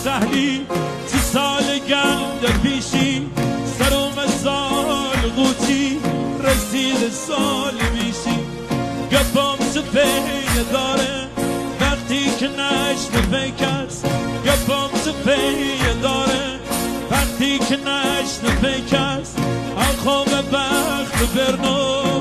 سهلی تی سال گند پیشی سروم سال غوتی رسید سال میشی گپام سپیه داره وقتی که نشن پیکست گپام سپیه داره وقتی که نشن پیکست آخوام بخت برنو